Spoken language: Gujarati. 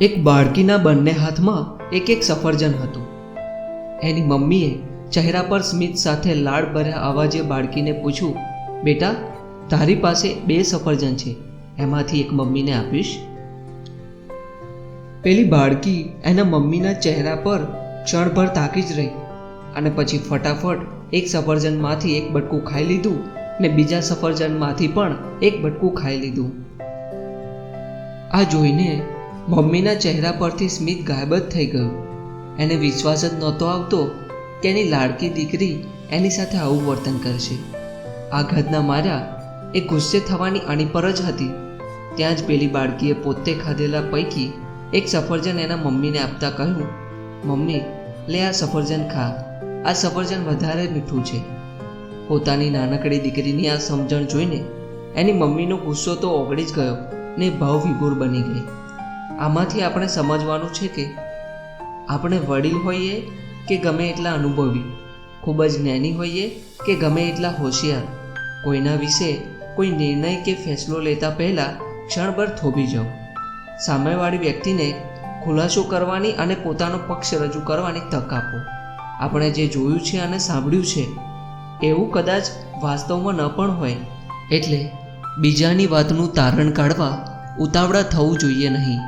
એક બાળકીના બંને હાથમાં એક એક સફરજન હતું. એની મમ્મીએ ચહેરા પર સ્મિત સાથે લાડભર્યા અવાજે બાળકીને પૂછ્યું, બેટા, તારી પાસે 2 સફરજન છે, એમાંથી એક મમ્મીને આપીશ? પેલી બાળકી એના મમ્મીના ચહેરા પર ક્ષણભર તાકી જ રહી અને પછી ફટાફટ એક સફરજનમાંથી એક બટકું ખાઈ લીધું ને બીજા સફરજનમાંથી પણ એક બટકું ખાઈ લીધું. આ જોઈને મમ્મીના ચહેરા પરથી સ્મિત ગાયબ જ થઈ ગયું. એને વિશ્વાસ જ નહોતો આવતો કે એની લાડકી દીકરી એની સાથે આવું વર્તન કરશે. આઘાતના માર્યા એ ગુસ્સે થવાની આણી પર જ હતી. ત્યાં જ પેલી બાળકીએ પોતે ખાધેલા પૈકી એક સફરજન એના મમ્મીને આપતા કહ્યું, મમ્મી, લે આ સફરજન ખા, આ સફરજન વધારે મીઠું છે. પોતાની નાનકડી દીકરીની આ સમજણ જોઈને એની મમ્મીનો ગુસ્સો તો ઓગળી જ ગયો ને ભાવ વિભોર બની ગઈ. આમાંથી આપણે સમજવાનું છે કે આપણે વડીલ હોઈએ કે ગમે એટલા અનુભવી, ખૂબ જ જ્ઞાની હોઈએ કે ગમે એટલા હોશિયાર, કોઈના વિશે કોઈ નિર્ણય કે ફેસલો લેતા પહેલાં ક્ષણભર થોભી જાઓ. સામેવાળી વ્યક્તિને ખુલાસો કરવાની અને પોતાનો પક્ષ રજૂ કરવાની તક આપો. આપણે જે જોયું છે અને સાંભળ્યું છે એવું કદાચ વાસ્તવમાં ન પણ હોય, એટલે બીજાની વાતનું તારણ કાઢવા ઉતાવળા થવું જોઈએ નહીં.